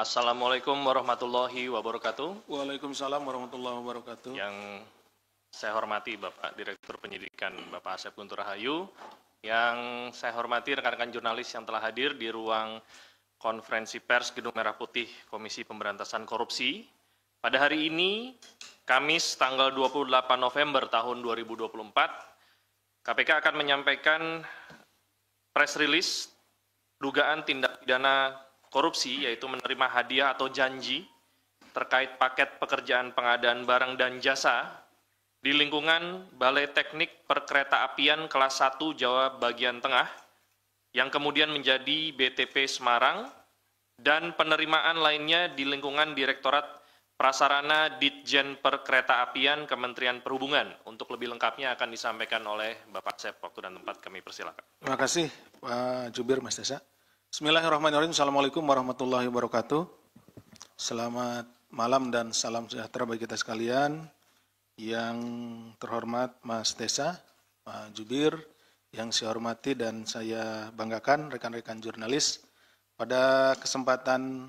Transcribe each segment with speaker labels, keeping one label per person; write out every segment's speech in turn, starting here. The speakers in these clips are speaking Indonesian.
Speaker 1: Assalamualaikum warahmatullahi wabarakatuh.
Speaker 2: Waalaikumsalam warahmatullahi wabarakatuh.
Speaker 1: Yang saya hormati Bapak Direktur Penyidikan Bapak Asep Guntur Rahayu, yang saya hormati rekan-rekan jurnalis yang telah hadir di ruang konferensi pers Gedung Merah Putih Komisi Pemberantasan Korupsi. Pada hari ini, Kamis tanggal 28 November tahun 2024, KPK akan menyampaikan press release dugaan tindak pidana korupsi, yaitu menerima hadiah atau janji terkait paket pekerjaan pengadaan barang dan jasa di lingkungan Balai Teknik Perkeretaapian kelas 1 Jawa bagian tengah, yang kemudian menjadi BTP Semarang, dan penerimaan lainnya di lingkungan Direktorat Prasarana Ditjen Perkeretaapian Kementerian Perhubungan. Untuk lebih lengkapnya akan disampaikan oleh Bapak Asep. Waktu dan tempat kami persilakan.
Speaker 2: Terima kasih Pak Jubir, Mas Desa. Bismillahirrahmanirrahim. Assalamualaikum warahmatullahi wabarakatuh. Selamat malam dan salam sejahtera bagi kita sekalian. Yang terhormat Mas Desa, Pak Jubir, yang saya hormati dan saya banggakan rekan-rekan jurnalis. Pada kesempatan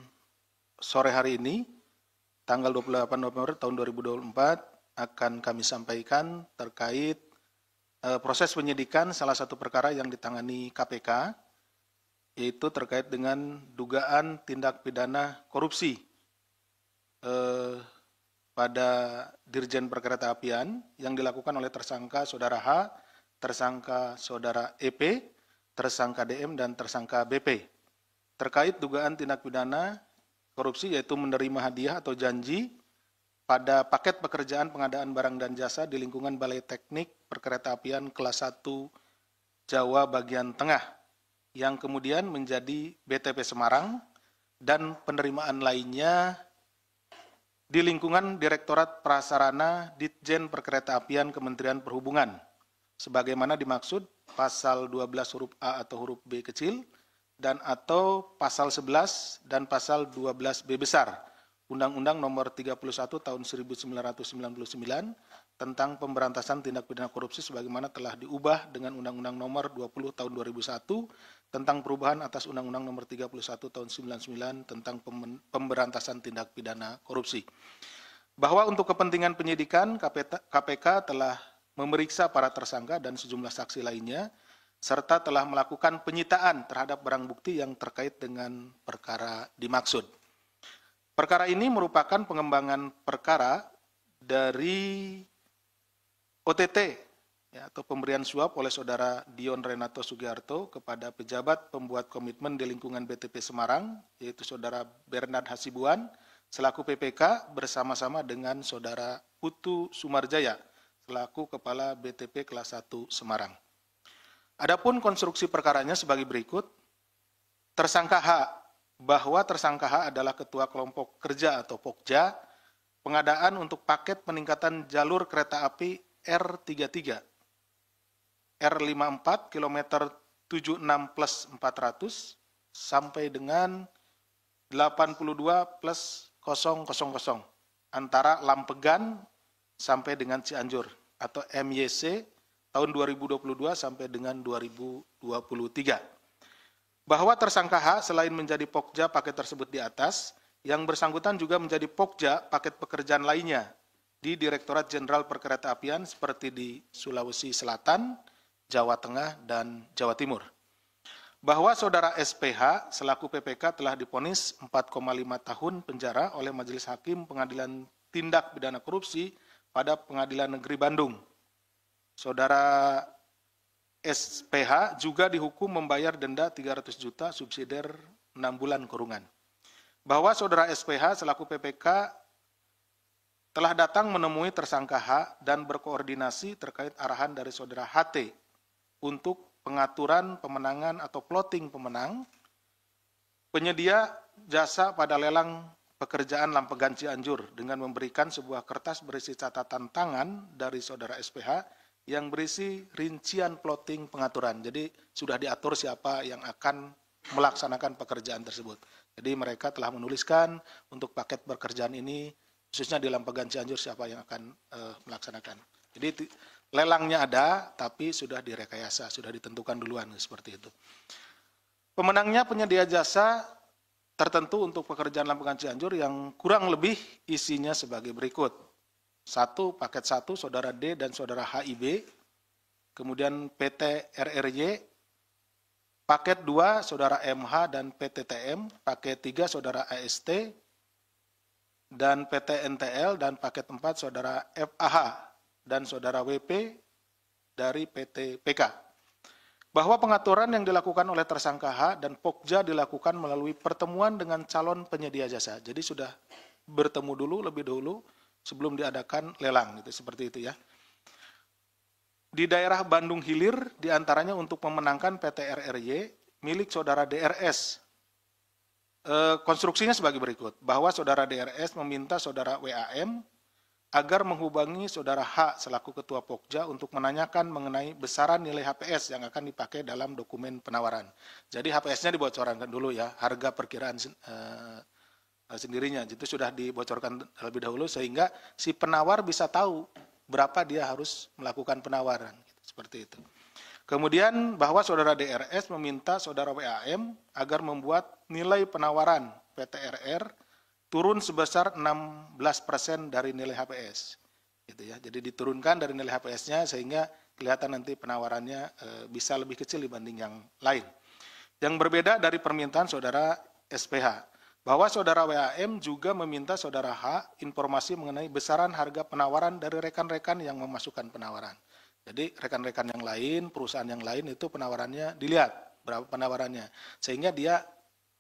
Speaker 2: sore hari ini, tanggal 28 November tahun 2024, akan kami sampaikan terkait proses penyidikan salah satu perkara yang ditangani KPK, yaitu terkait dengan dugaan tindak pidana korupsi pada Dirjen Perkeretaapian yang dilakukan oleh tersangka Saudara H, tersangka Saudara EP, tersangka DM, dan tersangka BP. Terkait dugaan tindak pidana korupsi, yaitu menerima hadiah atau janji pada paket pekerjaan pengadaan barang dan jasa di lingkungan Balai Teknik Perkeretaapian kelas 1 Jawa bagian tengah, yang kemudian menjadi BTP Semarang, dan penerimaan lainnya di lingkungan Direktorat Prasarana Ditjen Perkeretaapian Kementerian Perhubungan, sebagaimana dimaksud pasal 12 huruf A atau huruf B kecil, dan atau pasal 11 dan pasal 12B besar Undang-Undang Nomor 31 Tahun 1999 tentang pemberantasan tindak pidana korupsi, sebagaimana telah diubah dengan Undang-Undang Nomor 20 Tahun 2001 tentang perubahan atas Undang-Undang Nomor 31 Tahun 1999 tentang pemberantasan tindak pidana korupsi. Bahwa untuk kepentingan penyidikan, KPK telah memeriksa para tersangka dan sejumlah saksi lainnya, serta telah melakukan penyitaan terhadap barang bukti yang terkait dengan perkara dimaksud. Perkara ini merupakan pengembangan perkara dari OTT, atau pemberian suap oleh Saudara Dion Renato Sugiharto kepada pejabat pembuat komitmen di lingkungan BTP Semarang, yaitu Saudara Bernard Hasibuan, selaku PPK, bersama-sama dengan Saudara Putu Sumarjaya, selaku Kepala BTP kelas 1 Semarang. Adapun konstruksi perkaranya sebagai berikut. Tersangka H, bahwa tersangka H adalah Ketua Kelompok Kerja atau Pokja, pengadaan untuk paket peningkatan jalur kereta api R33, R54 kilometer 76 plus 400 sampai dengan 82 plus 000 antara Lampegan sampai dengan Cianjur, atau MYC tahun 2022 sampai dengan 2023. Bahwa tersangka H selain menjadi Pokja paket tersebut di atas, yang bersangkutan juga menjadi Pokja paket pekerjaan lainnya di Direktorat Jenderal Perkeretaapian seperti di Sulawesi Selatan, Jawa Tengah, dan Jawa Timur. Bahwa Saudara SPH selaku PPK telah divonis 4,5 tahun penjara oleh Majelis Hakim Pengadilan Tindak Pidana Korupsi pada Pengadilan Negeri Bandung. Saudara SPH juga dihukum membayar denda 300 juta subsidiar 6 bulan kurungan. Bahwa Saudara SPH selaku PPK telah datang menemui tersangka H dan berkoordinasi terkait arahan dari Saudara HT untuk pengaturan pemenangan atau plotting pemenang, penyedia jasa pada lelang pekerjaan Lampegan Cianjur dengan memberikan sebuah kertas berisi catatan tangan dari Saudara SPH yang berisi rincian plotting pengaturan. Jadi sudah diatur siapa yang akan melaksanakan pekerjaan tersebut. Jadi mereka telah menuliskan untuk paket pekerjaan ini, khususnya di Lampegan Cianjur, siapa yang akan melaksanakan. Jadi lelangnya ada, tapi sudah direkayasa, sudah ditentukan duluan, seperti itu. Pemenangnya penyedia jasa tertentu untuk pekerjaan Lampungan Cianjur yang kurang lebih isinya sebagai berikut. 1, paket 1, Saudara D dan Saudara HIB, kemudian PT RRY, paket 2, Saudara MH dan PTTM, paket 3, Saudara AST, dan PT NTL, dan paket 4, Saudara FAH, dan Saudara WP dari PT PK. Bahwa pengaturan yang dilakukan oleh tersangka H dan Pokja dilakukan melalui pertemuan dengan calon penyedia jasa. Jadi sudah bertemu dulu lebih dahulu sebelum diadakan lelang, gitu, seperti itu ya. Di daerah Bandung Hilir, diantaranya untuk memenangkan PT RRY milik Saudara DRS. Konstruksinya sebagai berikut, bahwa Saudara DRS meminta Saudara WAM agar menghubungi Saudara H selaku Ketua Pokja untuk menanyakan mengenai besaran nilai HPS yang akan dipakai dalam dokumen penawaran. Jadi HPS-nya dibocorkan dulu ya, harga perkiraan sendirinya. Itu sudah dibocorkan terlebih dahulu sehingga si penawar bisa tahu berapa dia harus melakukan penawaran. Seperti itu. Kemudian bahwa Saudara DRS meminta Saudara WAM agar membuat nilai penawaran PT RR turun sebesar 16% dari nilai HPS, gitu ya. Jadi diturunkan dari nilai HPS-nya sehingga kelihatan nanti penawarannya bisa lebih kecil dibanding yang lain. Yang berbeda dari permintaan Saudara SPH, bahwa Saudara WAM juga meminta Saudara H informasi mengenai besaran harga penawaran dari rekan-rekan yang memasukkan penawaran. Jadi rekan-rekan yang lain, perusahaan yang lain itu penawarannya dilihat berapa penawarannya, sehingga dia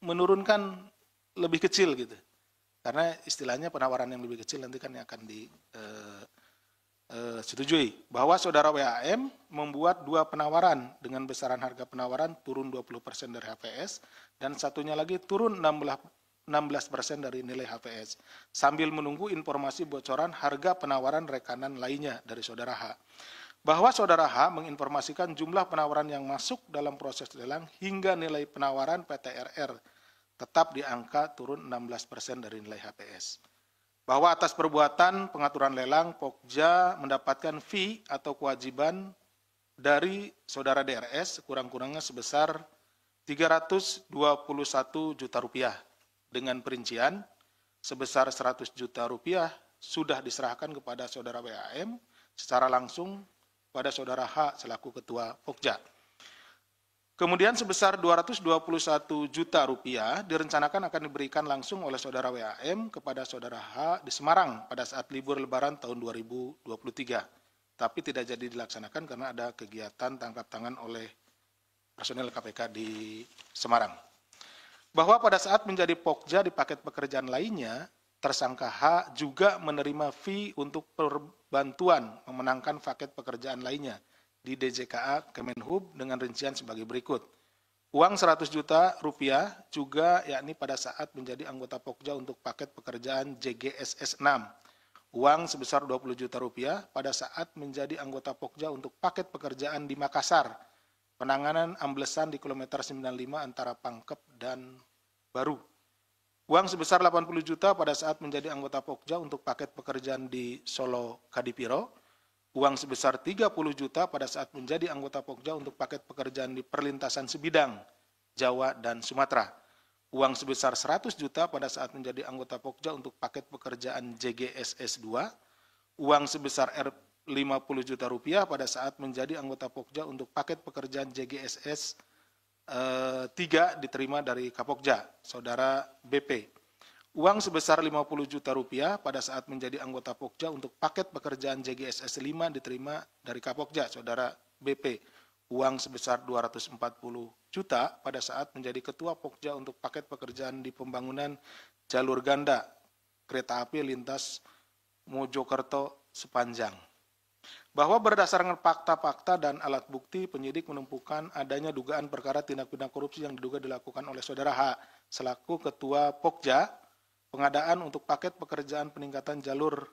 Speaker 2: menurunkan lebih kecil gitu. Karena istilahnya penawaran yang lebih kecil nanti kan yang akan disetujui. Bahwa Saudara WAM membuat 2 penawaran dengan besaran harga penawaran turun 20% dari HPS dan satunya lagi turun 16% dari nilai HPS sambil menunggu informasi bocoran harga penawaran rekanan lainnya dari Saudara H. Bahwa Saudara H menginformasikan jumlah penawaran yang masuk dalam proses lelang hingga nilai penawaran PT RR tetap di angka turun 16% dari nilai HPS. Bahwa atas perbuatan pengaturan lelang, Pokja mendapatkan fee atau kewajiban dari Saudara DRS kurang-kurangnya sebesar 321 juta rupiah dengan perincian sebesar 100 juta rupiah sudah diserahkan kepada Saudara WAM secara langsung pada Saudara H selaku Ketua Pokja. Kemudian sebesar 221 juta rupiah direncanakan akan diberikan langsung oleh Saudara WAM kepada Saudara H di Semarang pada saat libur Lebaran tahun 2023. Tapi tidak jadi dilaksanakan karena ada kegiatan tangkap tangan oleh personel KPK di Semarang. Bahwa pada saat menjadi Pokja di paket pekerjaan lainnya, tersangka H juga menerima fee untuk perbantuan memenangkan paket pekerjaan lainnya di DJKA Kemenhub dengan rincian sebagai berikut. Uang 100 juta rupiah juga yakni pada saat menjadi anggota Pokja untuk paket pekerjaan JGSS 6. Uang sebesar 20 juta rupiah pada saat menjadi anggota Pokja untuk paket pekerjaan di Makassar. Penanganan amblesan di kilometer 95 antara Pangkep dan Baru. Uang sebesar 80 juta pada saat menjadi anggota Pokja untuk paket pekerjaan di Solo Kadipiro. Uang sebesar 30 juta pada saat menjadi anggota Pokja untuk paket pekerjaan di perlintasan sebidang, Jawa dan Sumatera. Uang sebesar 100 juta pada saat menjadi anggota Pokja untuk paket pekerjaan JGSS 2. Uang sebesar 50 juta rupiah pada saat menjadi anggota Pokja untuk paket pekerjaan JGSS 3 diterima dari Kapokja, Saudara BP. Uang sebesar 50 juta rupiah pada saat menjadi anggota Pokja untuk paket pekerjaan JGSS 5 diterima dari Kapokja, Saudara BP. Uang sebesar 240 juta pada saat menjadi ketua Pokja untuk paket pekerjaan di pembangunan jalur ganda kereta api lintas Mojokerto sepanjang. Bahwa berdasarkan fakta-fakta dan alat bukti, penyidik menemukan adanya dugaan perkara tindak pidana korupsi yang diduga dilakukan oleh Saudara H selaku ketua Pokja, pengadaan untuk paket pekerjaan peningkatan jalur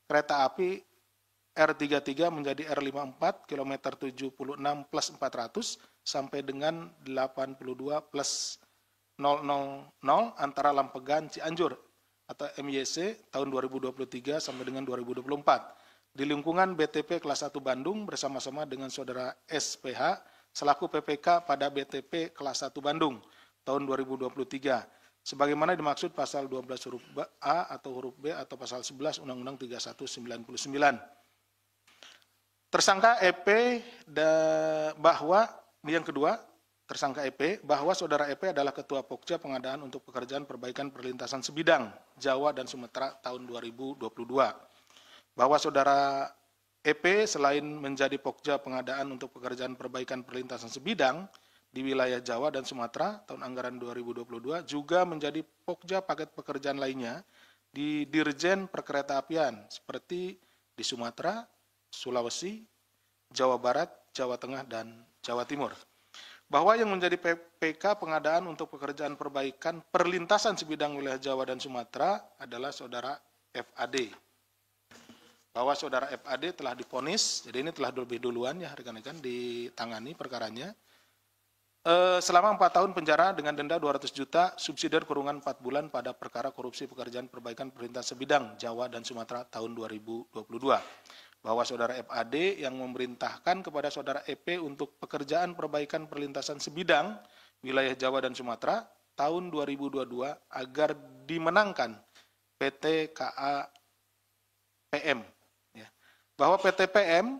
Speaker 2: kereta api R33 menjadi R54 kilometer 76 plus 400 sampai dengan 82 plus 000 antara Lampegan Cianjur atau MYC tahun 2023 sampai dengan 2024 di lingkungan BTP kelas 1 Bandung bersama-sama dengan Saudara SPH selaku PPK pada BTP kelas 1 Bandung tahun 2023 sebagaimana dimaksud pasal 12 huruf A atau huruf B atau pasal 11 Undang-Undang 3199. Tersangka EP bahwa, ini yang kedua, tersangka EP bahwa saudara EP adalah Ketua Pokja Pengadaan untuk Pekerjaan Perbaikan Perlintasan Sebidang Jawa dan Sumatera tahun 2022. Bahwa saudara EP selain menjadi Pokja Pengadaan untuk Pekerjaan Perbaikan Perlintasan Sebidang di wilayah Jawa dan Sumatera tahun anggaran 2022 juga menjadi Pokja paket pekerjaan lainnya di Dirjen Perkeretaapian seperti di Sumatera, Sulawesi, Jawa Barat, Jawa Tengah, dan Jawa Timur. Bahwa yang menjadi PPK pengadaan untuk pekerjaan perbaikan perlintasan sebidang wilayah Jawa dan Sumatera adalah saudara FAD. Bahwa saudara FAD telah divonis, jadi ini telah lebih duluan ya rekan-rekan ditangani perkaranya, selama 4 tahun penjara dengan denda 200 juta, subsidiar kurungan 4 bulan pada perkara korupsi pekerjaan perbaikan perlintasan sebidang Jawa dan Sumatera tahun 2022. Bahwa saudara FAD yang memerintahkan kepada saudara EP untuk pekerjaan perbaikan perlintasan sebidang wilayah Jawa dan Sumatera tahun 2022 agar dimenangkan PT KA PM. Ya. Bahwa PT PM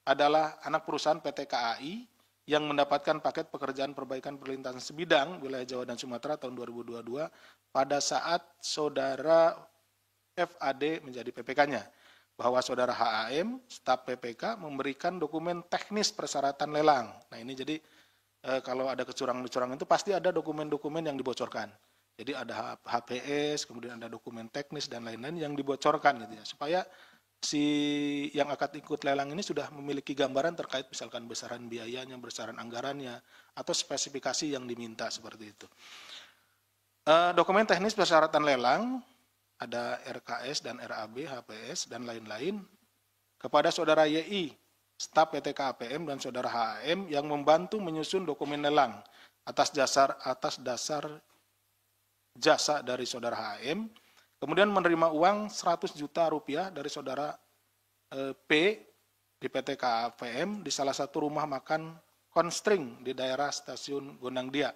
Speaker 2: adalah anak perusahaan PT KAI yang mendapatkan paket pekerjaan perbaikan perlintasan sebidang wilayah Jawa dan Sumatera tahun 2022 pada saat saudara FAD menjadi PPK-nya. Bahwa saudara HAM, staf PPK, memberikan dokumen teknis persyaratan lelang. Nah ini jadi kalau ada kecurangan-kecurangan itu pasti ada dokumen-dokumen yang dibocorkan. Jadi ada HPS, kemudian ada dokumen teknis dan lain-lain yang dibocorkan gitu ya, supaya si yang akan ikut lelang ini sudah memiliki gambaran terkait misalkan besaran biayanya, besaran anggarannya, atau spesifikasi yang diminta seperti itu. Dokumen teknis persyaratan lelang, ada RKS dan RAB, HPS, dan lain-lain, kepada saudara YI, staf PT KAPM dan saudara HAM yang membantu menyusun dokumen lelang atas dasar jasa dari saudara HAM, kemudian menerima uang 100 juta rupiah dari saudara P di PT KAPM di salah satu rumah makan Konstring di daerah stasiun Gondangdia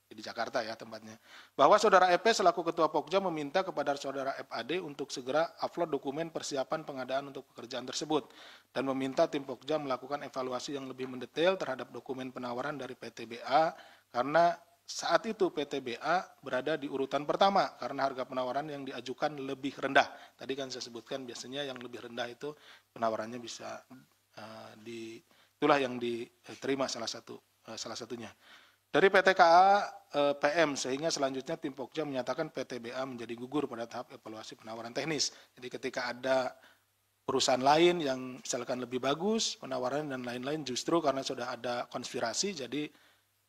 Speaker 2: di Jakarta ya tempatnya. Bahwa saudara EP selaku Ketua Pokja meminta kepada saudara FAD untuk segera upload dokumen persiapan pengadaan untuk pekerjaan tersebut dan meminta tim Pokja melakukan evaluasi yang lebih mendetail terhadap dokumen penawaran dari PTBA karena saat itu PTBA berada di urutan pertama karena harga penawaran yang diajukan lebih rendah. Tadi kan saya sebutkan biasanya yang lebih rendah itu penawarannya bisa itulah yang diterima salah satunya. Dari PT KA PM sehingga selanjutnya tim Pokja menyatakan PTBA menjadi gugur pada tahap evaluasi penawaran teknis. Jadi ketika ada perusahaan lain yang misalkan lebih bagus penawaran dan lain-lain justru karena sudah ada konspirasi jadi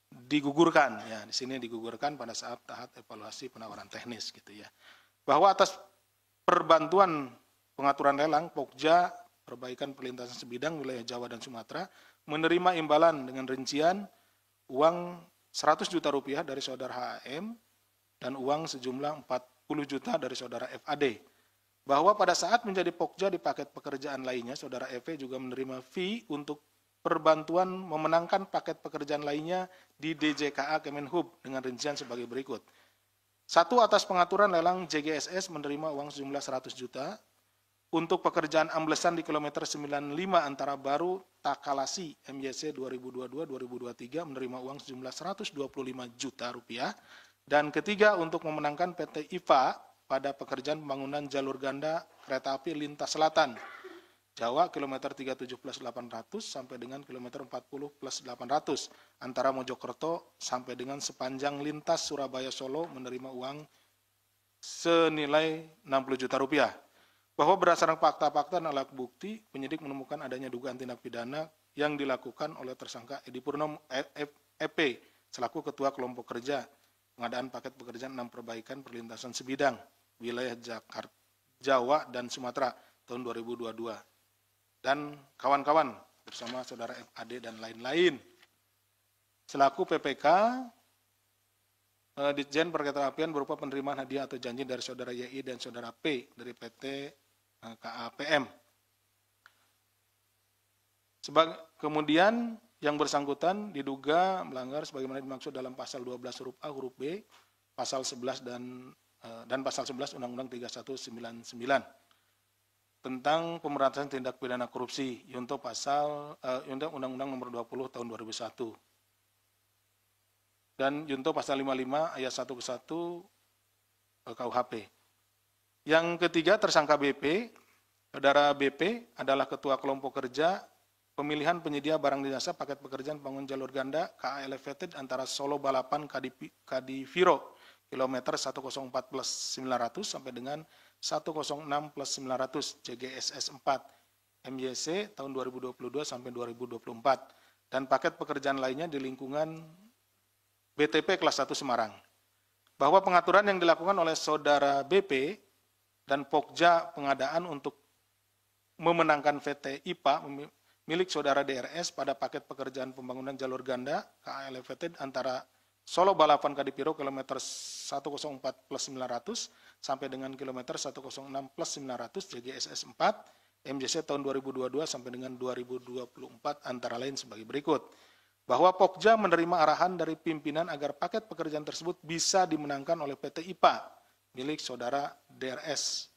Speaker 2: digugurkan ya di sini digugurkan pada saat tahap evaluasi penawaran teknis gitu ya. Bahwa atas perbantuan pengaturan lelang Pokja perbaikan perlintasan sebidang wilayah Jawa dan Sumatera menerima imbalan dengan rincian uang 100 juta rupiah dari saudara HM dan uang sejumlah 40 juta dari saudara FAD. Bahwa pada saat menjadi Pokja di paket pekerjaan lainnya, saudara EV juga menerima fee untuk perbantuan memenangkan paket pekerjaan lainnya di DJKA Kemenhub dengan rincian sebagai berikut. 1. Atas pengaturan lelang JGSS menerima uang sejumlah 100 juta. Untuk pekerjaan amblesan di kilometer 95 antara Baru Takalasi MYC 2022-2023 menerima uang sejumlah 125 juta rupiah. Dan ketiga untuk memenangkan PT IFA pada pekerjaan pembangunan jalur ganda kereta api lintas selatan Jawa kilometer 37 plus 800 sampai dengan kilometer 40 plus 800 antara Mojokerto sampai dengan sepanjang lintas Surabaya Solo menerima uang senilai 60 juta rupiah. Bahwa berdasarkan fakta-fakta dan alat bukti, penyidik menemukan adanya dugaan tindak pidana yang dilakukan oleh tersangka Edi Purnomo EP selaku Ketua Kelompok Kerja pengadaan paket pekerjaan 6 perbaikan perlintasan sebidang wilayah Jakarta, Jawa dan Sumatera tahun 2022 dan kawan-kawan bersama saudara FAD dan lain-lain. Selaku PPK Ditjen Perkeretaapian berupa penerimaan hadiah atau janji dari saudara YI dan saudara P dari PT KAPM. Kemudian yang bersangkutan diduga melanggar sebagaimana dimaksud dalam pasal 12 huruf A huruf B pasal 11 dan pasal 11 Undang-Undang 3199 tentang pemberantasan tindak pidana korupsi, yunto Undang-Undang Nomor 20 Tahun 2001 dan yunto pasal 55 ayat 1 ke 1 KUHP. Yang ketiga, tersangka BP. Saudara BP adalah Ketua Kelompok Kerja Pemilihan Penyedia Barang dan Jasa Paket Pekerjaan Pembangunan Jalur Ganda KA Elevated antara Solo Balapan Kadiviro kilometer 104 plus 900 sampai dengan 106 plus 900 JGSS 4 MYC tahun 2022 sampai 2024 dan paket pekerjaan lainnya di lingkungan BTP kelas 1 Semarang. Bahwa pengaturan yang dilakukan oleh saudara BP dan Pokja pengadaan untuk memenangkan VT IPA milik saudara DRS pada paket pekerjaan pembangunan jalur ganda KA Elevated antara Solo Balapan Kadipiro kilometer 104 plus 900 sampai dengan kilometer 106 plus 900 JGSS 4 MJC tahun 2022 sampai dengan 2024 antara lain sebagai berikut. Bahwa Pokja menerima arahan dari pimpinan agar paket pekerjaan tersebut bisa dimenangkan oleh PT IPA milik saudara DRS.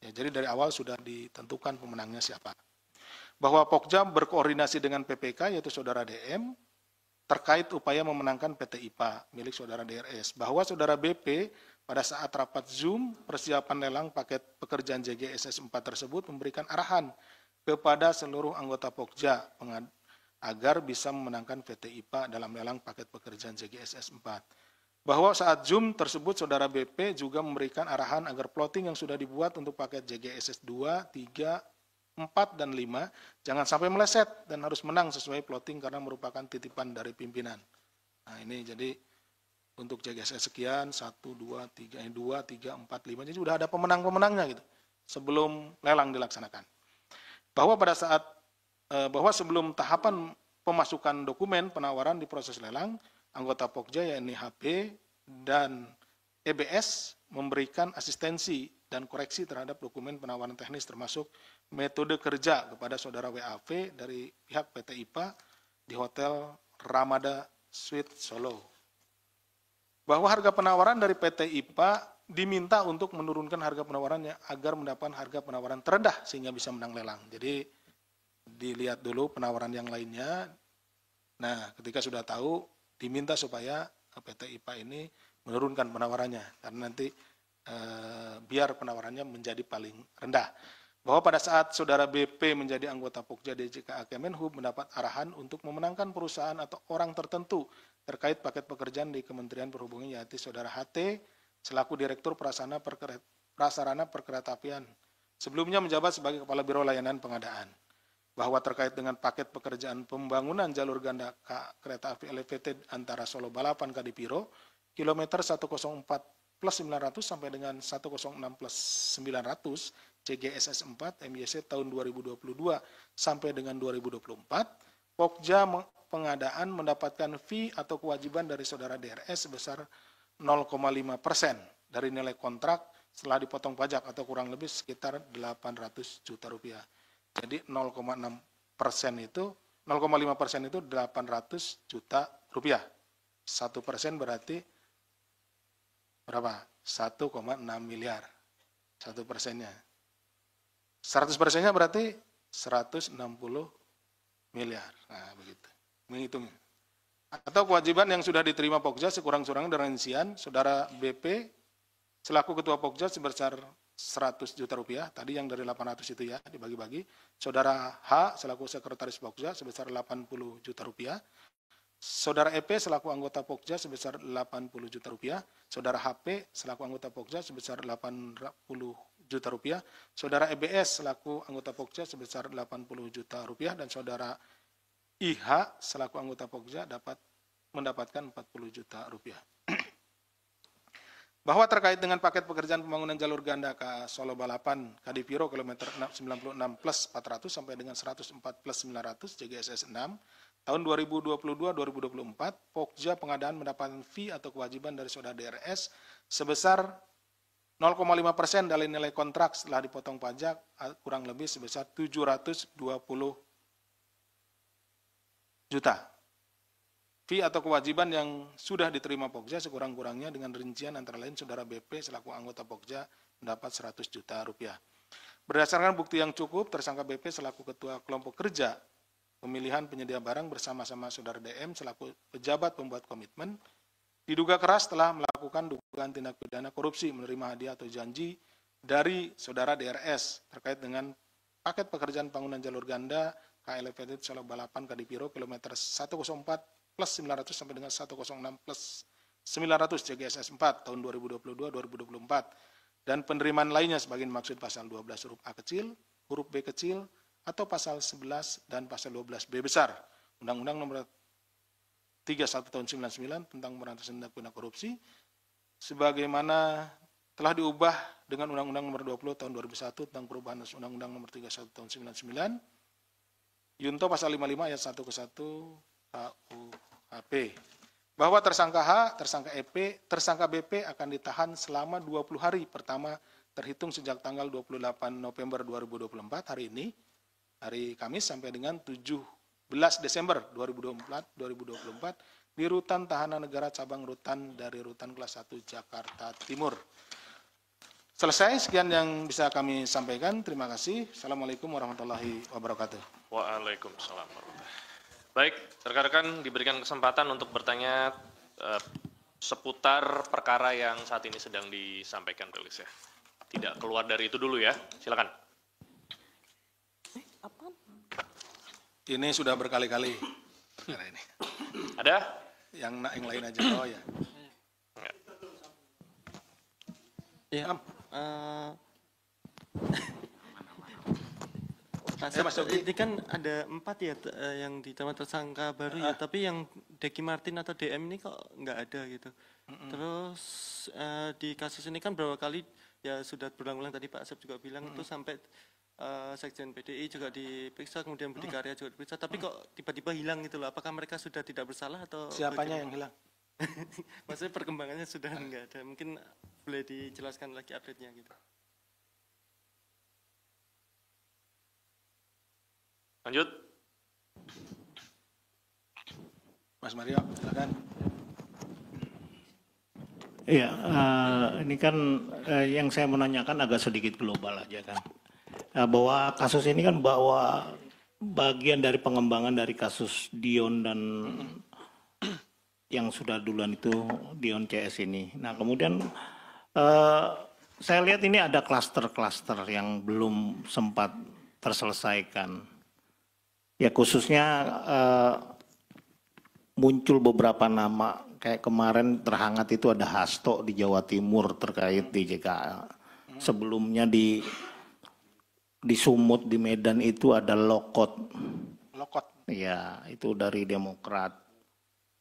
Speaker 2: Ya, jadi dari awal sudah ditentukan pemenangnya siapa. Bahwa Pokja berkoordinasi dengan PPK yaitu saudara DM terkait upaya memenangkan PT IPA milik saudara DRS. Bahwa saudara BP pada saat rapat Zoom persiapan lelang paket pekerjaan JGSS 4 tersebut memberikan arahan kepada seluruh anggota Pokja agar bisa memenangkan PT IPA dalam lelang paket pekerjaan JGSS 4. Bahwa saat Zoom tersebut saudara BP juga memberikan arahan agar plotting yang sudah dibuat untuk paket JGSS 2, 3, 4, dan 5 jangan sampai meleset dan harus menang sesuai plotting karena merupakan titipan dari pimpinan. Nah ini jadi untuk JGSS sekian 1, 2, 3, 2, 3, 4, 5 jadi sudah ada pemenang-pemenangnya gitu sebelum lelang dilaksanakan. Bahwa sebelum tahapan pemasukan dokumen penawaran di proses lelang, anggota Pokja yakni HP dan EBS memberikan asistensi dan koreksi terhadap dokumen penawaran teknis termasuk metode kerja kepada saudara WAV dari pihak PT IPA di Hotel Ramada Suite Solo. Bahwa harga penawaran dari PT IPA diminta untuk menurunkan harga penawarannya agar mendapatkan harga penawaran terendah sehingga bisa menang lelang. Jadi dilihat dulu penawaran yang lainnya. Nah, ketika sudah tahu, diminta supaya PT IPA ini menurunkan penawarannya, karena nanti biar penawarannya menjadi paling rendah. Bahwa pada saat saudara BP menjadi anggota Pokja DJKA Kemenhub mendapat arahan untuk memenangkan perusahaan atau orang tertentu terkait paket pekerjaan di Kementerian Perhubungan yaitu saudara HT selaku Direktur Prasarana Perkeretaapian. Sebelumnya menjabat sebagai Kepala Biro Layanan Pengadaan. Bahwa terkait dengan paket pekerjaan pembangunan jalur ganda kereta api elevated antara Solo Balapan Kadipiro, kilometer 104 plus 900 sampai dengan 106 plus 900, JGSS 4, MYC tahun 2022 sampai dengan 2024, Pokja pengadaan mendapatkan fee atau kewajiban dari saudara DRS sebesar 0,5% dari nilai kontrak setelah dipotong pajak atau kurang lebih sekitar 800 juta rupiah. Jadi 0,5% itu 800 juta rupiah. 1% berarti berapa? 1,6 miliar. 1%-nya. 100%-nya berarti 160 miliar. Nah, begitu. Menghitungnya. Atau kewajiban yang sudah diterima Pokja sekurang-kurangnya dengan rincian saudara BP selaku Ketua Pokja sebesar 100 juta rupiah, tadi yang dari 800 itu ya, dibagi-bagi. Saudara H selaku Sekretaris Pokja sebesar 80 juta rupiah. Saudara EP selaku anggota Pokja sebesar 80 juta rupiah. Saudara HP selaku anggota Pokja sebesar 80 juta rupiah. Saudara EBS selaku anggota Pokja sebesar 80 juta rupiah. Dan saudara IH selaku anggota Pokja mendapatkan 40 juta rupiah. Bahwa terkait dengan paket pekerjaan pembangunan jalur ganda ke Solo Balapan Kadipiro kilometer 96 plus 400 sampai dengan 104 plus 900 JGSS 6 tahun 2022-2024 Pokja pengadaan mendapatkan fee atau kewajiban dari saudara DRS sebesar 0,5% dari nilai kontrak setelah dipotong pajak kurang lebih sebesar 720 juta. fee atau kewajiban yang sudah diterima Pokja sekurang-kurangnya dengan rincian antara lain saudara BP selaku anggota Pokja mendapat 100 juta rupiah. Berdasarkan bukti yang cukup, tersangka BP selaku ketua kelompok kerja pemilihan penyedia barang bersama-sama saudara DM selaku pejabat pembuat komitmen diduga keras telah melakukan dugaan tindak pidana korupsi menerima hadiah atau janji dari saudara DRS terkait dengan paket pekerjaan bangunan jalur ganda KLFT Solo Balapan Kadipiro kilometer 104 plus 900 sampai dengan 106 plus 900 CGSS 4 tahun 2022-2024 dan penerimaan lainnya sebagai maksud pasal 12 huruf A kecil, huruf B kecil atau pasal 11 dan pasal 12B besar Undang-Undang nomor 31 tahun 99 tentang pemberantasan tindak pidana korupsi sebagaimana telah diubah dengan Undang-Undang nomor 20 tahun 2001 tentang perubahan Undang-Undang nomor 31 tahun 99 Yunto pasal 55 ayat 1 ke 1 KUHP bahwa tersangka H, tersangka EP, tersangka BP akan ditahan selama 20 hari pertama terhitung sejak tanggal 28 November 2024 hari ini, hari Kamis sampai dengan 17 Desember 2024 di Rutan Tahanan Negara Cabang Rutan dari Rutan Kelas 1 Jakarta Timur. Selesai, sekian yang bisa kami sampaikan. Terima kasih. Assalamualaikum warahmatullahi wabarakatuh.
Speaker 1: Waalaikumsalam warahmatullahi. Baik, rekan-rekan diberikan kesempatan untuk bertanya seputar perkara yang saat ini sedang disampaikan rilis ya. Tidak keluar dari itu dulu ya, silakan.
Speaker 2: Ini sudah berkali-kali perkara ini.
Speaker 1: Ada?
Speaker 2: Yang lain aja. Oh ya.
Speaker 3: Ya.
Speaker 2: Mas Yogi.
Speaker 3: Ini kan ada 4 ya yang ditambah tersangka baru ya, tapi yang Deki Martin atau DM ini kok nggak ada gitu. Terus di kasus ini kan berapa kali ya sudah berulang-ulang tadi Pak Asep juga bilang itu sampai Sekjen PDI juga diperiksa, kemudian Budi Karya juga diperiksa, tapi kok tiba-tiba hilang gitu loh. Apakah mereka sudah tidak bersalah atau
Speaker 2: Siapanya yang hilang?
Speaker 3: Maksudnya perkembangannya sudah enggak ada. Mungkin boleh dijelaskan lagi update-nya gitu.
Speaker 1: Lanjut.
Speaker 2: Mas Mario, silakan.
Speaker 4: Iya, ini kan yang saya menanyakan agak sedikit global aja kan. Bahwa kasus ini kan bahwa bagian dari pengembangan dari kasus Dion dan yang sudah duluan itu Dion CS ini. Nah kemudian saya lihat ini ada klaster-klaster yang belum sempat terselesaikan. Ya khususnya muncul beberapa nama kayak kemarin terhangat itu ada Hasto di Jawa Timur terkait di JKA. Sebelumnya di Sumut di Medan itu ada Lokot. Ya itu dari Demokrat.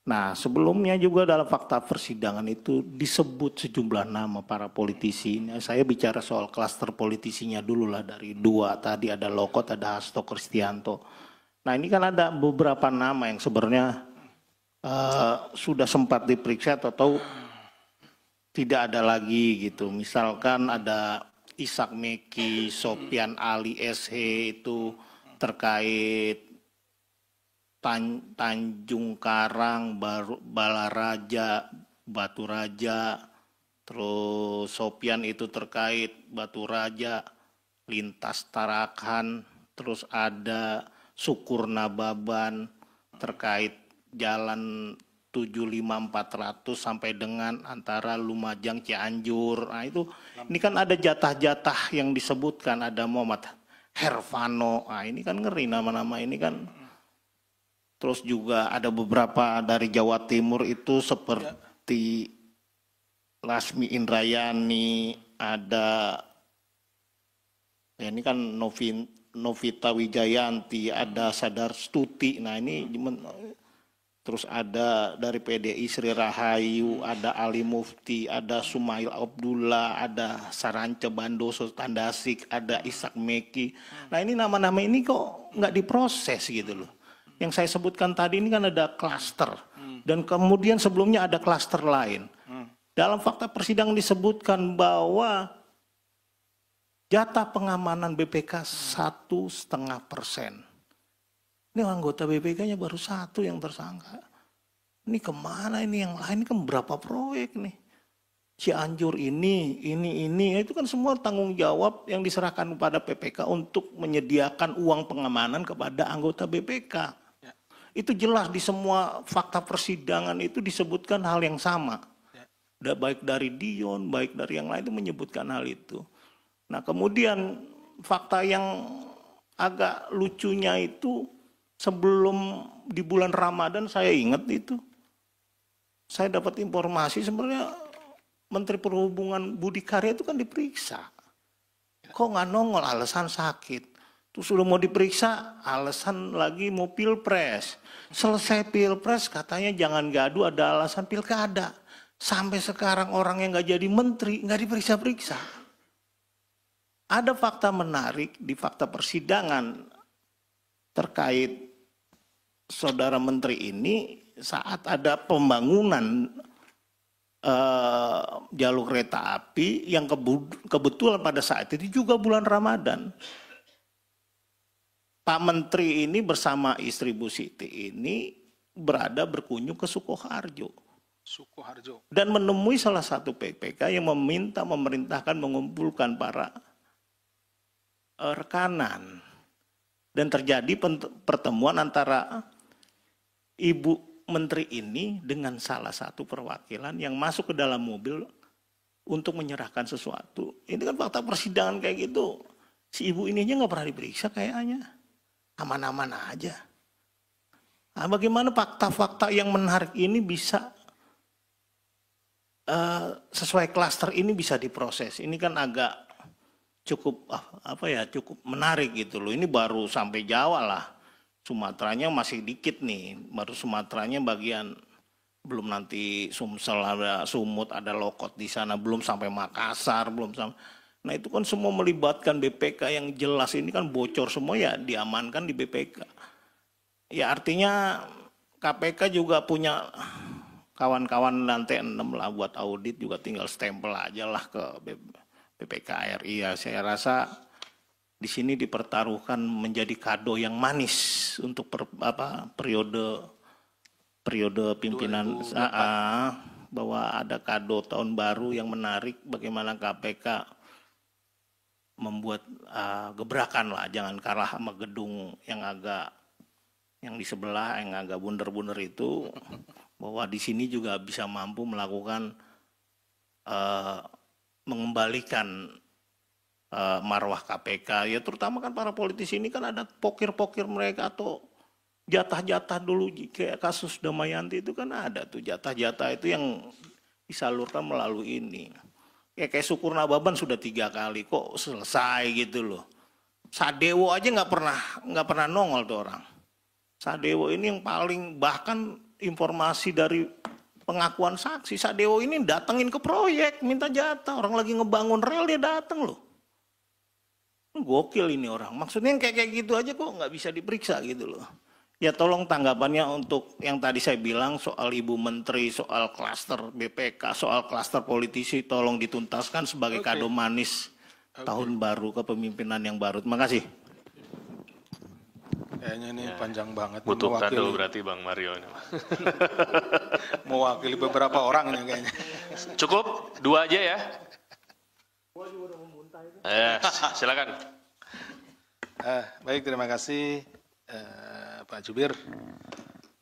Speaker 4: Nah sebelumnya juga dalam fakta persidangan itu disebut sejumlah nama para politisi. Nah, saya bicara soal klaster politisinya dulu lah dari 2 tadi ada Lokot, ada Hasto Kristianto. Nah ini kan ada beberapa nama yang sebenarnya sudah sempat diperiksa atau tidak ada lagi gitu. Misalkan ada Ishak Meki, Sopian Ali SH itu terkait Tanjung Karang, Balaraja, Batu Raja, terus Sopian itu terkait Batu Raja, Lintas Tarakan, terus ada Syukur Nababan terkait jalan 75400 sampai dengan antara Lumajang Cianjur. Nah itu ini kan ada jatah-jatah yang disebutkan, ada Muhammad Hervano. Nah ini kan ngeri nama-nama ini kan. Terus juga ada beberapa dari Jawa Timur itu seperti Lasmi Indrayani, ada ya ini kan Novita Wijayanti, ada Sadar Stuti. Nah ini terus ada dari PDI Sri Rahayu, ada Ali Mufti, ada Sumail Abdullah, ada Sarance Bandoso Tandasik, ada Ishak Meki. Nah ini nama-nama ini kok nggak diproses gitu loh. Yang saya sebutkan tadi ini kan ada klaster dan kemudian sebelumnya ada klaster lain. Dalam fakta persidangan disebutkan bahwa jatah pengamanan BPK 1,5%. Ini anggota BPK-nya baru 1 yang tersangka. Ini kemana ini, yang lain kan berapa proyek nih. Cianjur ini, itu kan semua tanggung jawab yang diserahkan kepada PPK untuk menyediakan uang pengamanan kepada anggota BPK.
Speaker 2: Ya.
Speaker 4: Itu jelas di semua fakta persidangan itu disebutkan hal yang sama. Ya. Baik dari Dion, baik dari yang lain itu menyebutkan hal itu. Nah kemudian fakta yang agak lucunya itu sebelum di bulan Ramadan saya ingat itu. Saya dapat informasi sebenarnya Menteri Perhubungan Budi Karya itu kan diperiksa. Kok nggak nongol, alasan sakit. Terus sudah mau diperiksa, alasan lagi mau pilpres. Selesai pilpres katanya jangan gaduh, ada alasan pilkada. Sampai sekarang orang yang nggak jadi menteri nggak diperiksa-periksa. Ada fakta menarik di fakta persidangan terkait saudara menteri ini saat ada pembangunan jalur kereta api yang kebetulan pada saat itu juga bulan Ramadan. Pak Menteri ini bersama istri Bu Siti ini berkunjung ke Sukoharjo. Dan menemui salah satu PPK yang memerintahkan mengumpulkan para rekanan. Dan terjadi pertemuan antara Ibu Menteri ini dengan salah satu perwakilan yang masuk ke dalam mobil untuk menyerahkan sesuatu. Ini kan fakta persidangan kayak gitu. Si ibu ininya nggak pernah diperiksa kayaknya. Aman-aman aja. Nah, bagaimana fakta-fakta yang menarik ini bisa sesuai klaster ini bisa diproses. Ini kan agak cukup cukup menarik gitu loh. Ini baru sampai Jawa lah. Sumateranya masih dikit nih, baru Sumateranya bagian, belum nanti Sumsel, ada Sumut, ada Lokot di sana, belum sampai Makassar, belum sampai. Nah itu kan semua melibatkan BPK yang jelas, ini kan bocor semua ya diamankan di BPK. Ya artinya KPK juga punya kawan-kawan lantai 6 lah buat audit, juga tinggal stempel aja lah ke BPK RI. Ya saya rasa di sini dipertaruhkan menjadi kado yang manis untuk periode pimpinan bahwa ada kado tahun baru yang menarik, bagaimana KPK membuat gebrakan lah, jangan kalah sama gedung yang di sebelah yang agak bunder-bunder itu, bahwa di sini juga bisa mampu melakukan mengembalikan marwah KPK, ya terutama kan para politisi ini kan ada pokir-pokir mereka atau jatah-jatah dulu kayak kasus Damayanti itu kan ada tuh jatah-jatah itu yang disalurkan melalui ini. Ya kayak Syukur Nababan sudah 3 kali kok selesai gitu loh. Sadewo aja nggak pernah nongol tuh orang. Sadewo ini yang paling, bahkan informasi dari pengakuan saksi, Sadewo ini datengin ke proyek minta jatah, orang lagi ngebangun rel dia dateng loh. Gokil ini orang, maksudnya kayak gitu aja kok nggak bisa diperiksa gitu loh. Ya tolong tanggapannya untuk yang tadi saya bilang soal Ibu Menteri, soal klaster BPK, soal klaster politisi, tolong dituntaskan sebagai kado manis tahun baru kepemimpinan yang baru. Terima kasih.
Speaker 2: Kayaknya ini panjang banget.
Speaker 1: Butuh kado berarti Bang Mario ini.
Speaker 2: Mewakili beberapa orang ini kayaknya.
Speaker 1: Cukup 2 aja ya. Silakan.
Speaker 2: Baik, terima kasih Pak Jubir,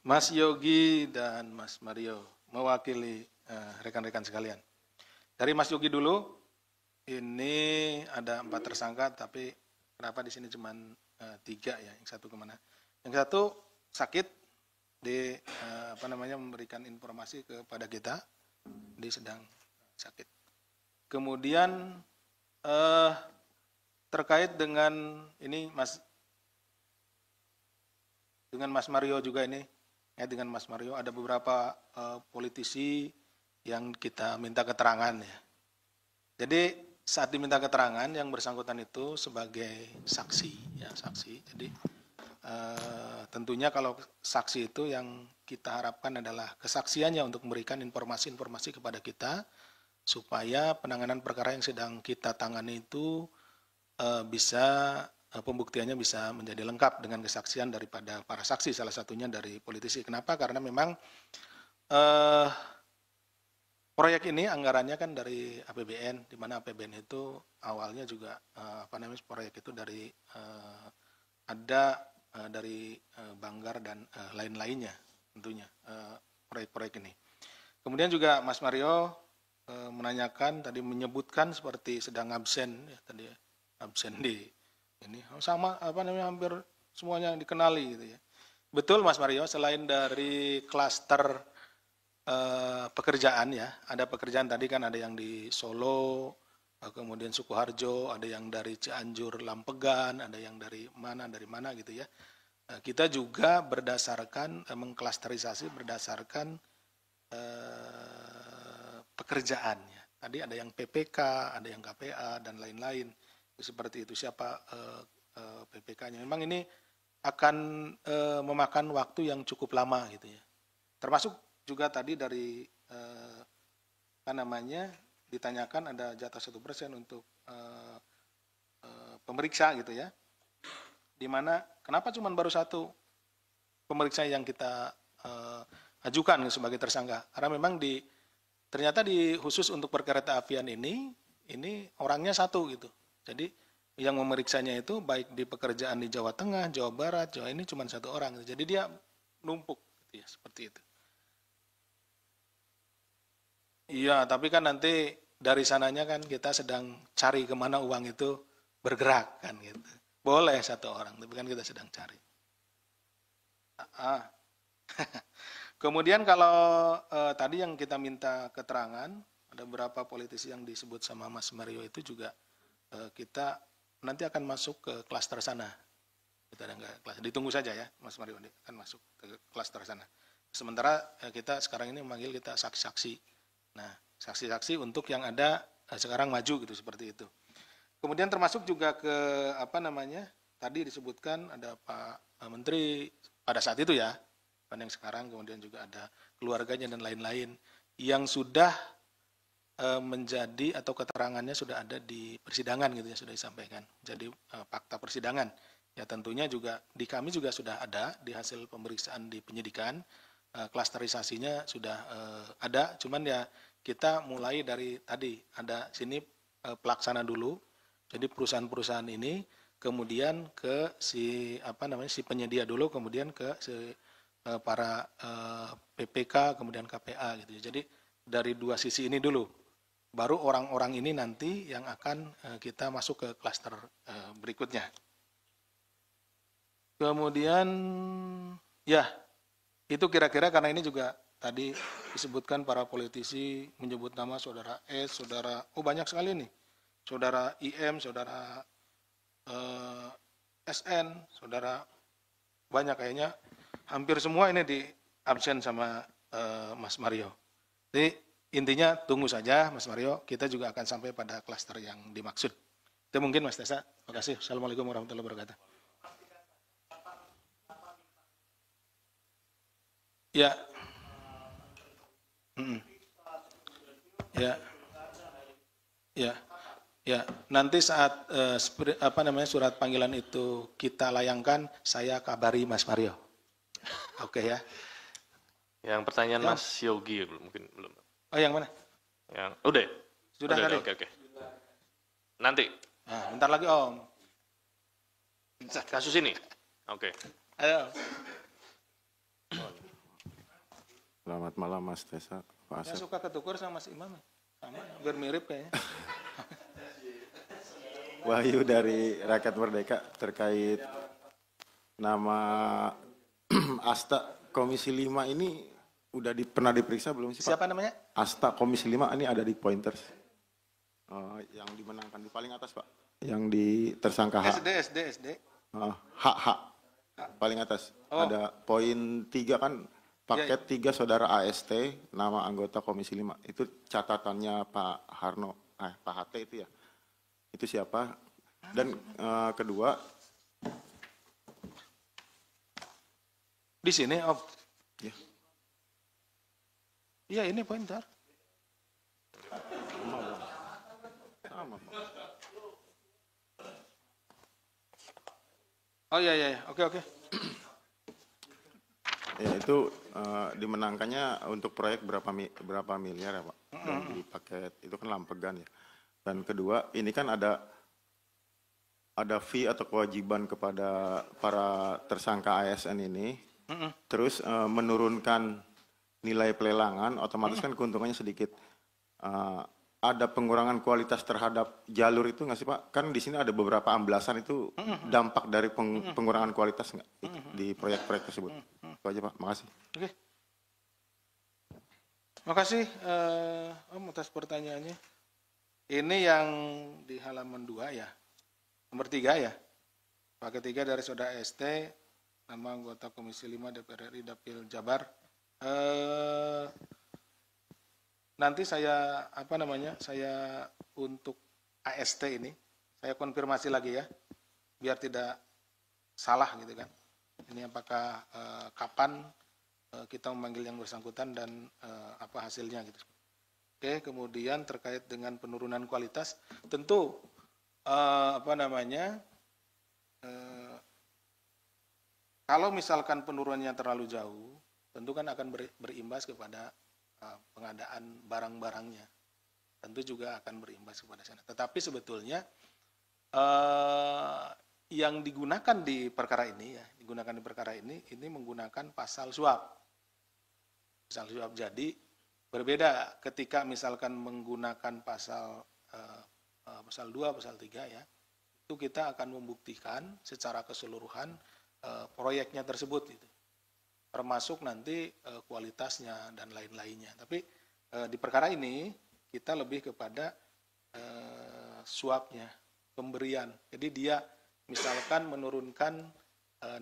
Speaker 2: Mas Yogi dan Mas Mario mewakili rekan-rekan sekalian. Dari Mas Yogi dulu, ini ada 4 tersangka, tapi kenapa di sini cuma 3 ya? Yang satu kemana? Yang satu sakit, memberikan informasi kepada kita, dia sedang sakit. Kemudian terkait dengan ini dengan Mas Mario juga ini, ya dengan Mas Mario ada beberapa politisi yang kita minta keterangan ya. Jadi saat diminta keterangan yang bersangkutan itu sebagai saksi ya, saksi. Jadi tentunya kalau saksi itu yang kita harapkan adalah kesaksiannya untuk memberikan informasi-informasi kepada kita supaya penanganan perkara yang sedang kita tangani itu pembuktiannya bisa menjadi lengkap dengan kesaksian daripada para saksi, salah satunya dari politisi. Kenapa? Karena memang eh, proyek ini anggarannya kan dari APBN, di mana APBN itu awalnya juga proyek itu dari ada dari Banggar dan lain-lainnya tentunya proyek-proyek ini. Kemudian juga Mas Mario menanyakan tadi menyebutkan seperti sedang absen ya tadi ya, absen di ini sama hampir semuanya dikenali gitu ya. Betul Mas Mario, selain dari klaster pekerjaan ya, ada pekerjaan tadi kan ada yang di Solo, kemudian Sukoharjo, ada yang dari Cianjur, Lampegan, ada yang dari mana gitu ya. Kita juga berdasarkan mengklasterisasi berdasarkan pekerjaannya. Tadi ada yang PPK, ada yang KPA dan lain-lain. Seperti itu siapa PPK-nya. Memang ini akan memakan waktu yang cukup lama gitu ya. Termasuk juga tadi dari ditanyakan ada jatah 1% untuk pemeriksa gitu ya. Di mana kenapa cuma baru satu pemeriksa yang kita ajukan sebagai tersangka? Karena memang ternyata khusus untuk perkereta apian ini orangnya satu gitu. Jadi yang memeriksanya itu baik di pekerjaan di Jawa Tengah, Jawa Barat, Jawa ini cuma satu orang. Jadi dia numpuk gitu ya, seperti itu. Iya, tapi kan nanti dari sananya kan kita sedang cari kemana uang itu bergerak kan gitu. Boleh satu orang, tapi kan kita sedang cari. Kemudian kalau tadi yang kita minta keterangan, ada beberapa politisi yang disebut sama Mas Mario itu juga kita nanti akan masuk ke klaster sana. Kita ada enggak, ditunggu saja ya, Mas Mario akan masuk ke klaster sana. Sementara kita sekarang ini memanggil kita saksi-saksi. Nah, saksi-saksi untuk yang ada sekarang maju gitu seperti itu. Kemudian termasuk juga ke tadi disebutkan ada Pak Menteri pada saat itu ya, yang sekarang kemudian juga ada keluarganya dan lain-lain yang sudah menjadi atau keterangannya sudah ada di persidangan gitu ya, sudah disampaikan. Jadi fakta persidangan ya tentunya juga di kami juga sudah ada di hasil pemeriksaan di penyidikan. Klasterisasinya sudah ada, cuman ya kita mulai dari tadi ada sini pelaksana dulu, jadi perusahaan-perusahaan ini kemudian ke si penyedia dulu, kemudian ke para PPK, kemudian KPA gitu. Jadi dari dua sisi ini dulu, baru orang-orang ini nanti yang akan kita masuk ke klaster berikutnya. Kemudian ya itu kira-kira karena ini juga tadi disebutkan para politisi menyebut nama saudara S, saudara, banyak sekali nih, saudara IM, saudara SN, saudara banyak kayaknya, hampir semua ini di absen sama Mas Mario. Jadi intinya tunggu saja Mas Mario, kita juga akan sampai pada klaster yang dimaksud. Itu mungkin Mas Tesa. Terima kasih. Assalamualaikum warahmatullahi wabarakatuh. Ya. Ya. Ya. Ya, nanti saat surat panggilan itu kita layangkan, saya kabari Mas Mario. Oke ya.
Speaker 1: Yang pertanyaan Mas Yogi mungkin belum.
Speaker 2: Oh, yang mana?
Speaker 1: Yang udah.
Speaker 2: Sudah tadi.
Speaker 1: Oke. Nanti.
Speaker 2: Nah, bentar lagi Om.
Speaker 1: Kasus ini. Oke.
Speaker 2: Ayo.
Speaker 5: Selamat malam Mas Tesa, Pak Asep.
Speaker 2: Saya suka ketukur sama Mas Imam. Sama, biar mirip kayaknya.
Speaker 5: Wahyu dari Rakyat Merdeka terkait nama Asta Komisi 5 ini udah pernah diperiksa belum sih Pak?
Speaker 2: Siapa namanya?
Speaker 5: Asta Komisi 5 ini ada di pointers. Yang dimenangkan di paling atas Pak. Yang di tersangka H.
Speaker 2: SD.
Speaker 5: H. Paling atas.
Speaker 2: Oh.
Speaker 5: Ada poin 3 kan. Paket 3 saudara AST, nama anggota Komisi 5. Itu catatannya Pak Harno, Pak HT itu ya. Itu siapa? Dan kedua.
Speaker 2: Di sini Om.
Speaker 5: Ya.
Speaker 2: Iya ini pointer.
Speaker 5: Sama Pak.
Speaker 2: Oh iya. Oke.
Speaker 5: Ya itu dimenangkannya untuk proyek berapa miliar ya Pak? Dan di paket itu kan lampegan ya. Dan kedua ini kan ada fee atau kewajiban kepada para tersangka ASN ini, terus menurunkan nilai pelelangan, otomatis kan keuntungannya sedikit. Ada pengurangan kualitas terhadap jalur itu nggak sih Pak? Kan di sini ada beberapa amblasan itu dampak dari pengurangan kualitas nggak di proyek-proyek tersebut? Itu aja Pak, makasih.
Speaker 2: Oke. Makasih Om atas pertanyaannya. Ini yang di halaman 2 ya. Nomor 3 ya. Paket 3 dari Saudara ST, nama anggota Komisi 5 DPR RI Dapil Jabar. Nanti saya saya untuk AST ini saya konfirmasi lagi ya, biar tidak salah gitu kan. Ini apakah kapan kita memanggil yang bersangkutan dan apa hasilnya gitu. Oke, kemudian terkait dengan penurunan kualitas, tentu kalau misalkan penurunannya terlalu jauh, tentu kan akan berimbas kepada pengadaan barang-barangnya, tentu juga akan berimbas kepada sana. Tetapi sebetulnya yang digunakan di perkara ini ya, ini menggunakan pasal suap. Pasal suap, jadi berbeda ketika misalkan menggunakan pasal 2, pasal 3 ya, itu kita akan membuktikan secara keseluruhan proyeknya tersebut gitu. Termasuk nanti kualitasnya dan lain-lainnya. Tapi di perkara ini kita lebih kepada suapnya, pemberian. Jadi dia misalkan menurunkan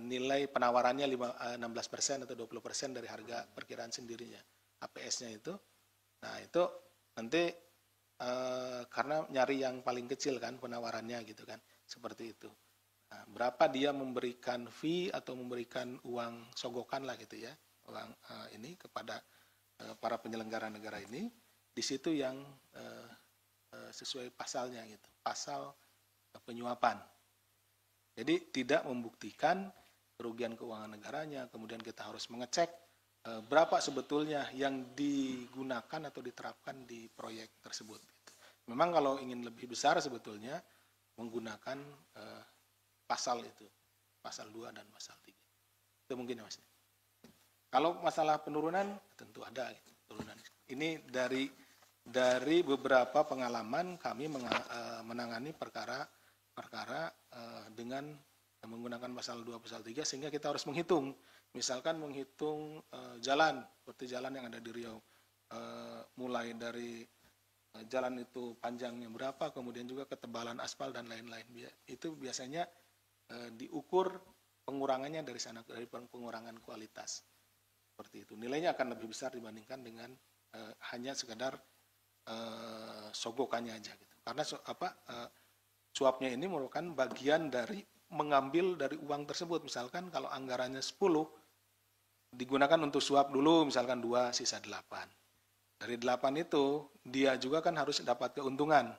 Speaker 2: nilai penawarannya 16% atau 20% dari harga perkiraan sendirinya, APS-nya itu. Nah itu nanti karena nyari yang paling kecil kan penawarannya gitu kan, seperti itu. Nah, berapa dia memberikan fee atau memberikan uang sogokan lah gitu ya, uang ini kepada para penyelenggara negara ini, di situ yang sesuai pasalnya gitu, pasal penyuapan. Jadi tidak membuktikan kerugian keuangan negaranya, kemudian kita harus mengecek berapa sebetulnya yang digunakan atau diterapkan di proyek tersebut. Memang kalau ingin lebih besar sebetulnya menggunakan pasal itu, pasal 2 dan pasal 3. Itu mungkin ya Mas. Kalau masalah penurunan tentu ada gitu, penurunan. Ini dari beberapa pengalaman kami menangani perkara dengan menggunakan pasal 2, pasal 3, sehingga kita harus menghitung. Misalkan menghitung jalan, seperti jalan yang ada di Riau. Mulai dari jalan itu panjangnya berapa, kemudian juga ketebalan aspal dan lain-lain. Itu biasanya diukur pengurangannya dari sana, dari pengurangan kualitas. Seperti itu. Nilainya akan lebih besar dibandingkan dengan hanya sekedar sogokannya aja gitu. Karena suapnya ini merupakan bagian dari mengambil dari uang tersebut. Misalkan kalau anggarannya 10 digunakan untuk suap dulu, misalkan 2 sisa 8. Dari 8 itu dia juga kan harus dapat keuntungan.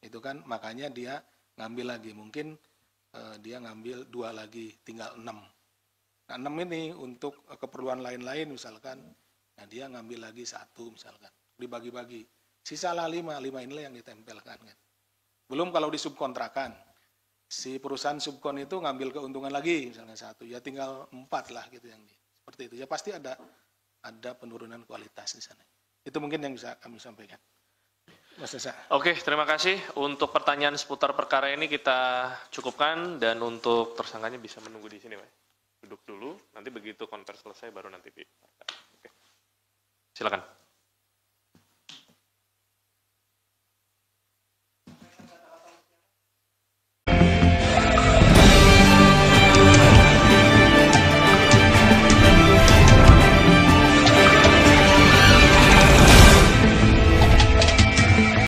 Speaker 2: Itu kan makanya dia ngambil lagi. Mungkin dia ngambil 2 lagi, tinggal 6. Nah 6 ini untuk keperluan lain-lain misalkan, nah dia ngambil lagi 1 misalkan, dibagi-bagi. Sisalah 5 inilah yang ditempelkan kan. Belum kalau di subkontrakan, si perusahaan subkon itu ngambil keuntungan lagi misalnya 1, ya tinggal 4 lah gitu yang seperti itu. Ya pasti ada penurunan kualitas di sana. Itu mungkin yang bisa kami sampaikan. Mas Nesa.
Speaker 1: Oke, terima kasih. Untuk pertanyaan seputar perkara ini kita cukupkan, dan untuk tersangkanya bisa menunggu di sini, Pak. Duduk dulu, nanti begitu konversi selesai baru nanti. Oke. Silakan.